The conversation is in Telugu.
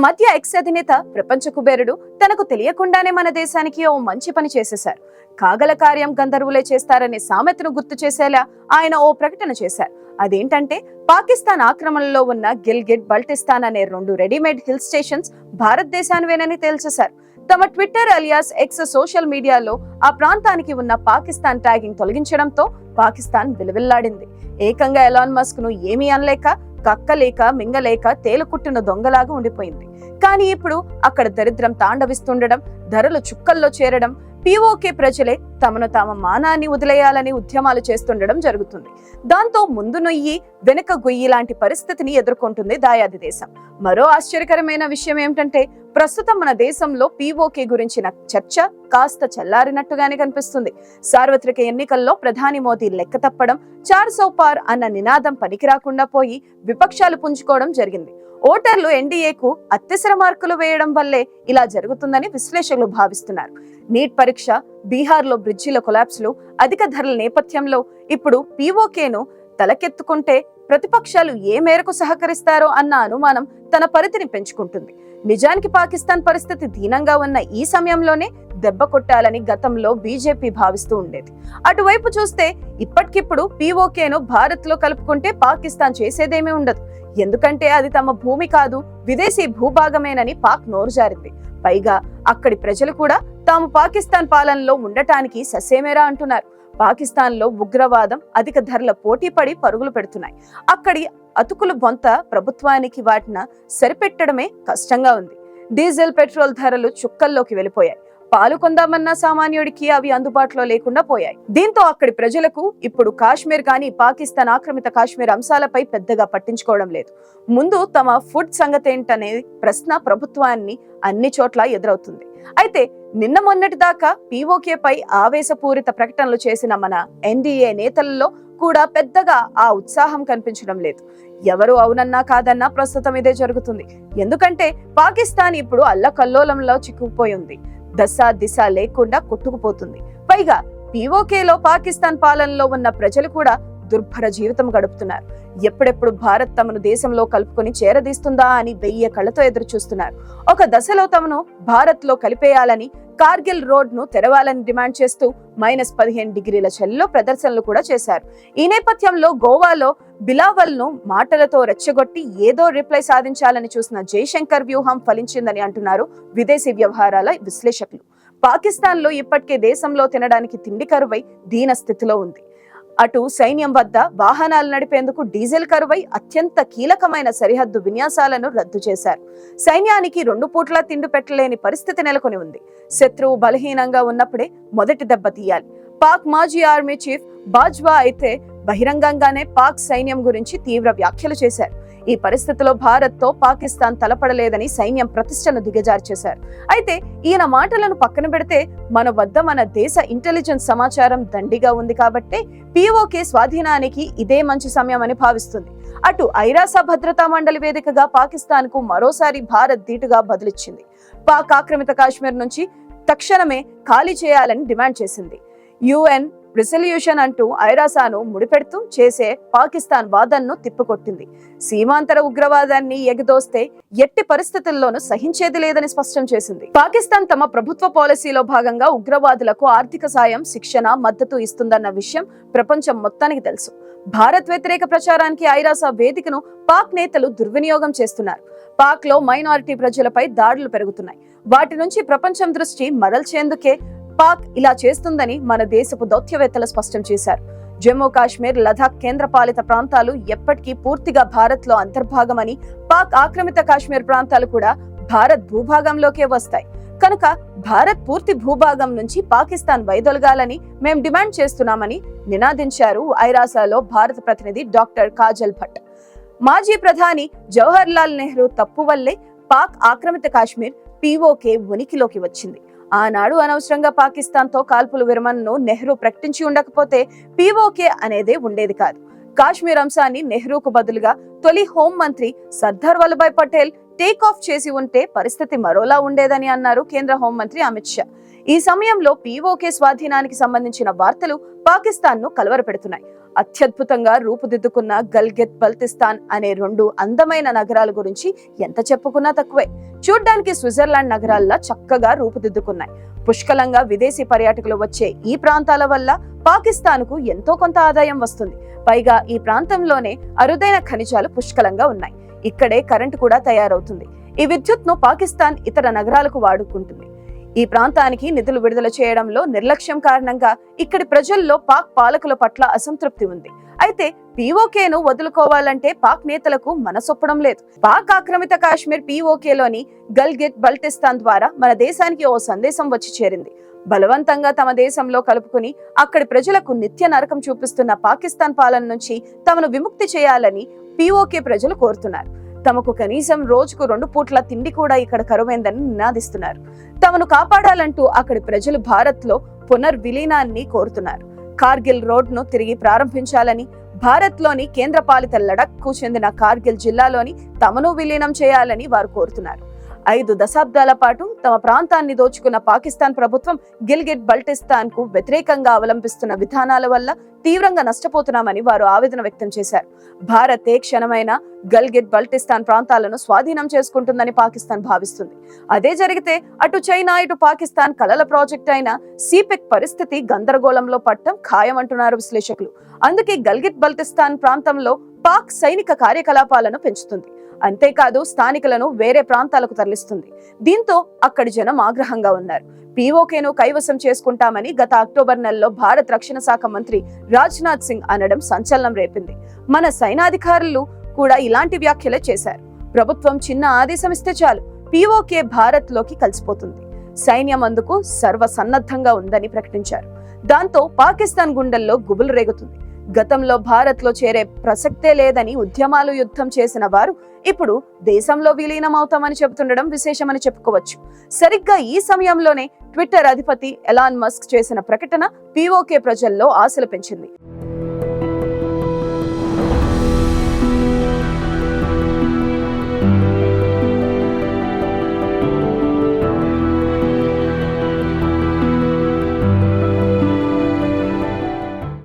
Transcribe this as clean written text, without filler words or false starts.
మధ్య ఎక్స్ అధినేత ప్రపంచ కుబేరుడు తనకు తెలియకుండానే మన దేశానికి ఓ మంచి పని చేసేశారు. కాగల కార్యం గంధర్వులే చేస్తారనే సామెతను గుర్తు చేసేలా ఆయన ఓ ప్రకటన చేశారు. అదేంటంటే పాకిస్తాన్ ఆక్రమణలో ఉన్న గిల్గిట్ బల్టిస్తాన్ అనే 2 రెడీమేడ్ హిల్ స్టేషన్స్ భారతదేశానివేనని తేల్చేశారు. తమ ట్విట్టర్ అలియాస్ ఎక్స్ సోషల్ మీడియాలో ఆ ప్రాంతానికి ఉన్న పాకిస్తాన్ ట్యాగింగ్ తొలగించడంతో పాకిస్తాన్ విలువిల్లాడింది. ఏకంగా ఎలాన్ మస్క్ ను ఏమీ అనలేక, కక్కలేక మింగలేక తేలుకుట్టిన దొంగలాగా ఉండిపోయింది. కానీ ఇప్పుడు అక్కడ దరిద్రం తాండవిస్తుండడం, ధరలు చుక్కల్లో చేరడం, పీఓకే ప్రజలే తమను తామ మానాన్ని వదిలేయాలని ఉద్యమాలు చేస్తుండడం జరుగుతుంది. దాంతో ముందు నొయ్యి వెనుక గొయ్యి లాంటి పరిస్థితిని ఎదుర్కొంటుంది దాయాది దేశం. మరో ఆశ్చర్యకరమైన విషయం ఏమిటంటే ప్రస్తుతం మన దేశంలో పీఓకే గురించిన చర్చ కాస్త చల్లారినట్టుగానే కనిపిస్తుంది. సార్వత్రిక ఎన్నికల్లో ప్రధాని మోదీ లెక్క తప్పడం, 400 పార్ అన్న నినాదం పనికిరాకుండా పోయి విపక్షాలు పుంజుకోవడం జరిగింది. ఓటర్లు ఎన్డీఏకు అత్యవసర మార్కులు వేయడం వల్లే ఇలా జరుగుతుందని విశ్లేషకులు భావిస్తున్నారు. నీట్ పరీక్ష, బీహార్లో బ్రిడ్జిల కొలాప్స్లు, అధిక ధరల నేపథ్యంలో ఇప్పుడు పీఓకేను తలకెత్తుకుంటే ప్రతిపక్షాలు ఏ మేరకు సహకరిస్తారో అన్న అనుమానం తన పరిధిని పెంచుకుంటుంది. నిజానికి పాకిస్తాన్ పరిస్థితి దీనంగా ఉన్న ఈ సమయంలోనే దెబ్బ కొట్టాలని గతంలో బీజేపీ భావిస్తూ ఉండేది. అటువైపు చూస్తే ఇప్పటికిప్పుడు పీఓకేను భారత్ లో కలుపుకుంటే పాకిస్తాన్ చేసేదేమీ ఉండదు. ఎందుకంటే అది తమ భూమి కాదు, విదేశీ భూభాగమేనని పాక్ నోరు జారింది. పైగా అక్కడి ప్రజలు కూడా తాము పాకిస్తాన్ పాలనలో ఉండటానికి ససేమేరా అంటున్నారు. పాకిస్తాన్ లో ఉగ్రవాదం, అధిక ధరల పోటీ పడి పరుగులు పెడుతున్నాయి. అక్కడి అతుకులు బొంత ప్రభుత్వానికి వాటిని సరిపెట్టడమే కష్టంగా ఉంది. డీజిల్, పెట్రోల్ ధరలు చుక్కల్లోకి వెళ్ళిపోయాయి. పాలు కొందామన్నా సామాన్యుడికి అవి అందుబాటులో లేకుండా పోయాయి. దీంతో అక్కడి ప్రజలకు ఇప్పుడు కాశ్మీర్ కానీ పాకిస్తాన్ ఆక్రమిత కాశ్మీర్ అంశాలపై పెద్దగా పట్టించుకోవడం లేదు. ముందు తమ ఫుడ్ సంగతేంటనే ప్రశ్న ప్రభుత్వాన్ని అన్ని చోట్ల ఎదురవుతుంది. అయితే నిన్న మొన్నటి దాకా పీఓకే పై ఆవేశపూరిత ప్రకటనలు చేసిన మన ఎన్డీఏ నేతలలో కూడా పెద్దగా ఆ ఉత్సాహం కనిపించడం లేదు. ఎవరు అవునన్నా కాదన్నా ప్రస్తుతం ఇదే జరుగుతుంది. ఎందుకంటే పాకిస్తాన్ ఇప్పుడు అల్లకల్లోలంలో చిక్కుకుపోయింది. దశ దిశ లేకుండా కొట్టుకుపోతుంది. పైగా పీఓకేలో పాకిస్తాన్ పాలనలో ఉన్న ప్రజలు కూడా దుర్భర జీవితం గడుపుతున్నారు. ఎప్పుడెప్పుడు భారత్ తమను దేశంలో కలుపుకొని చేరదీస్తుందా అని 1000 కళ్ళతో ఎదురు చూస్తున్నారు. ఒక దశలో తమను భారత్ లో కలిపేయాలని, కార్గిల్ రోడ్ ను తెరవాలని డిమాండ్ చేస్తూ -15 డిగ్రీల చలిలో ప్రదర్శనలు కూడా చేశారు. ఈ నేపథ్యంలో గోవాలో బిలావల్ ను మాటలతో రెచ్చగొట్టి ఏదో రిప్లై సాధించాలని చూసిన జైశంకర్ వ్యూహం ఫలించిందని అంటున్నారు విదేశీ వ్యవహారాల విశ్లేషకులు. పాకిస్తాన్ లో ఇప్పటికే దేశంలో తినడానికి తిండి కరువై దీన స్థితిలో ఉంది. అటు సైన్యం వద్ద వాహనాలు నడిపేందుకు డీజిల్ కరువై అత్యంత కీలకమైన సరిహద్దు విన్యాసాలను రద్దు చేశారు. సైన్యానికి 2 పూట్ల తిండి పెట్టలేని పరిస్థితి నెలకొని ఉంది. శత్రువు బలహీనంగా ఉన్నప్పుడే మొదటి దెబ్బ తీయాలి. పాక్ మాజీ ఆర్మీ చీఫ్ బాజ్వా అయితే బహిరంగంగానే పాక్ సైన్యం గురించి తీవ్ర వ్యాఖ్యలు చేశారు. ఈ పరిస్థితిలో భారత్ తో పాకిస్తాన్ తలపడలేదని సైన్యం ప్రతిష్టను దిగజార్చేశారు. అయితే ఈయన మాటలను పక్కన పెడితే మన వద్ద మన దేశ ఇంటెలిజెన్స్ సమాచారం దండిగా ఉంది కాబట్టి పీఓకే స్వాధీనానికి ఇదే మంచి సమయం అని భావిస్తుంది. అటు ఐరాస భద్రతా మండలి వేదికగా పాకిస్తాన్ కు మరోసారి భారత్ ధీటుగా బదులిచ్చింది. పాక్ ఆక్రమిత కాశ్మీర్ నుంచి తక్షణమే ఖాళీ చేయాలని డిమాండ్ చేసింది. UN రిజల్యూషన్ అంటూ ఐరాసాను ముడిపెడుతూ చేసే పాకిస్తాన్ వాదనను తిప్పికొట్టింది. సీమాంతర ఉగ్రవాదాన్ని ఎగదోస్తే ఎట్టి పరిస్థితుల్లోనూ సహించేది లేదని స్పష్టం చేసింది. పాకిస్తాన్ తమ ప్రభుత్వ పాలసీలో భాగంగా ఉగ్రవాదులకు ఆర్థిక సాయం, శిక్షణ, మద్దతు ఇస్తుందన్న విషయం ప్రపంచం మొత్తానికి తెలుసు. భారత్ వ్యతిరేక ప్రచారానికి ఐరాస వేదికను పాక్ నేతలు దుర్వినియోగం చేస్తున్నారు. పాక్ లో మైనారిటీ ప్రజలపై దాడులు పెరుగుతున్నాయి. వాటి నుంచి ప్రపంచం దృష్టి మరల్చేందుకే పాక్ ఇలా చేస్తుందని మన దేశపు దౌత్యవేత్తలు స్పష్టం చేశారు. జమ్మూ కాశ్మీర్, లదాఖ్ కేంద్రపాలిత ప్రాంతాలు ఎప్పటికీ పూర్తిగా భారత్ లో అంతర్భాగమని, పాక్ ఆక్రమిత కాశ్మీర్ ప్రాంతాలు కూడా భారత్ భూభాగంలోకే వస్తాయి. కనుక భారత్ పూర్తి భూభాగం నుంచి పాకిస్తాన్ వైదొలగాలని మేం డిమాండ్ చేస్తున్నామని నినాదించారు ఐరాసాలో భారత ప్రతినిధి డాక్టర్ కాజల్ భట్. మాజీ ప్రధాని జవహర్ లాల్ నెహ్రూ తప్పు వల్లే పాక్ ఆక్రమిత కాశ్మీర్ పీఓకే ఉనికిలోకి వచ్చింది. ఆనాడు అనవసరంగా పాకిస్తాన్ తో కాల్పుల విరమణను నెహ్రూ ప్రకటించి ఉండకపోతే పీఓకే అనేదే ఉండేది కాదు. కాశ్మీర్ అంశాన్ని నెహ్రూకు బదులుగా తొలి హోం మంత్రి సర్దార్ వల్లభాయ్ పటేల్ టేక్ ఆఫ్ చేసి ఉంటే పరిస్థితి మరోలా ఉండేదని అన్నారు కేంద్ర హోంమంత్రి అమిత్ షా. ఈ సమయంలో పీఓకే స్వాధీనానికి సంబంధించిన వార్తలు పాకిస్తాన్ ను కలవరపెడుతున్నాయి. అత్యద్భుతంగా రూపుదిద్దుకున్న గల్గిత్ బల్తిస్తాన్ అనే 2 అందమైన నగరాల గురించి ఎంత చెప్పుకున్నా తక్కువే. చూడ్డానికి స్విట్జర్లాండ్ నగరాల్లా చక్కగా రూపుదిద్దుకున్నాయి. పుష్కలంగా విదేశీ పర్యాటకులు వచ్చే ఈ ప్రాంతాల వల్ల పాకిస్తాన్కు ఎంతో కొంత ఆదాయం వస్తుంది. పైగా ఈ ప్రాంతంలోనే అరుదైన ఖనిజాలు పుష్కలంగా ఉన్నాయి. ఇక్కడే కరెంటు కూడా తయారవుతుంది. ఈ విద్యుత్ను పాకిస్తాన్ ఇతర నగరాలకు వాడుకుంటుంది. ఈ ప్రాంతానికి నిధులు విడుదల చేయడంలో నిర్లక్ష్యం కారణంగా ఇక్కడి ప్రజల్లో పాక్ పాలకుల పట్ల అసంతృప్తి ఉంది. అయితే పీఓకేను వదులుకోవాలంటే పాక్ నేతలకు మనసొప్పడం లేదు. పాక్ ఆక్రమిత కాశ్మీర్ పీఓకేలోని గల్గిత్ బల్టిస్తాన్ ద్వారా మన దేశానికి ఓ సందేశం వచ్చి చేరింది. బలవంతంగా తమ దేశంలో కలుపుకుని అక్కడి ప్రజలకు నిత్య నరకం చూపిస్తున్న పాకిస్తాన్ పాలన నుంచి తమను విముక్తి చేయాలని పీఓకే ప్రజలు కోరుతున్నారు. తమకు కనీసం రోజుకు 2 పూట్ల తిండి కూడా ఇక్కడ కరువైందని నినాదిస్తున్నారు. తమను కాపాడాలంటూ అక్కడి ప్రజలు భారత్ లో పునర్విలీనాన్ని కోరుతున్నారు. కార్గిల్ రోడ్ ను తిరిగి ప్రారంభించాలని, భారత్ లోని కేంద్రపాలిత లడక్ కు చెందిన కార్గిల్ జిల్లాలోని తమను విలీనం చేయాలని వారు కోరుతున్నారు. 5 దశాబ్దాల పాటు తమ ప్రాంతాన్ని దోచుకున్న పాకిస్తాన్ ప్రభుత్వం గిల్గిట్ బల్టిస్తాన్ కు వ్యతిరేకంగా అవలంబిస్తున్న విధానాల వల్ల తీవ్రంగా నష్టపోతున్నామని వారు ఆవేదన వ్యక్తం చేశారు. భారత్ ఏ క్షణమైనా గల్గిట్ బల్టిస్తాన్ ప్రాంతాలను స్వాధీనం చేసుకుంటుందని పాకిస్తాన్ భావిస్తుంది. అదే జరిగితే అటు చైనా ఇటు పాకిస్తాన్ కలల ప్రాజెక్ట్ అయిన సిపెక్ పరిస్థితి గందరగోళంలో పట్టడం ఖాయమంటున్నారు విశ్లేషకులు. అందుకే గల్గిట్ బల్టిస్తాన్ ప్రాంతంలో పాక్ సైనిక కార్యకలాపాలను పెంచుతుంది. అంతేకాదు స్థానికులను వేరే ప్రాంతాలకు తరలిస్తుంది. దీంతో అక్కడి జనం ఆగ్రహంగా ఉన్నారు. పీఓకేను కైవసం చేసుకుంటామని గత అక్టోబర్ నెలలో భారత రక్షణ శాఖ మంత్రి రాజ్నాథ్ సింగ్ అనడం సంచలనం రేపింది. మన సైనాధికారులు కూడా ఇలాంటి వ్యాఖ్యలే చేశారు. ప్రభుత్వం చిన్న ఆదేశం ఇస్తే చాలు పీఓకే భారత్ లోకి కలిసిపోతుంది. సైన్యం అందుకు సర్వసన్నద్ధంగా ఉందని ప్రకటించారు. దాంతో పాకిస్తాన్ గుండెల్లో గుబులు రేగుతుంది. గతంలో భారత్ లో చేరే ప్రసక్తే లేదని ఉద్యమాలు యుద్ధం చేసిన వారు ఇప్పుడు దేశంలో విలీనం అవుతామని చెబుతుండడం విశేషమని చెప్పుకోవచ్చు. సరిగ్గా ఈ సమయంలోనే ట్విట్టర్ అధిపతి ఎలాన్ మస్క్ చేసిన ప్రకటన పీఓకే ప్రజల్లో ఆశలు పెంచింది.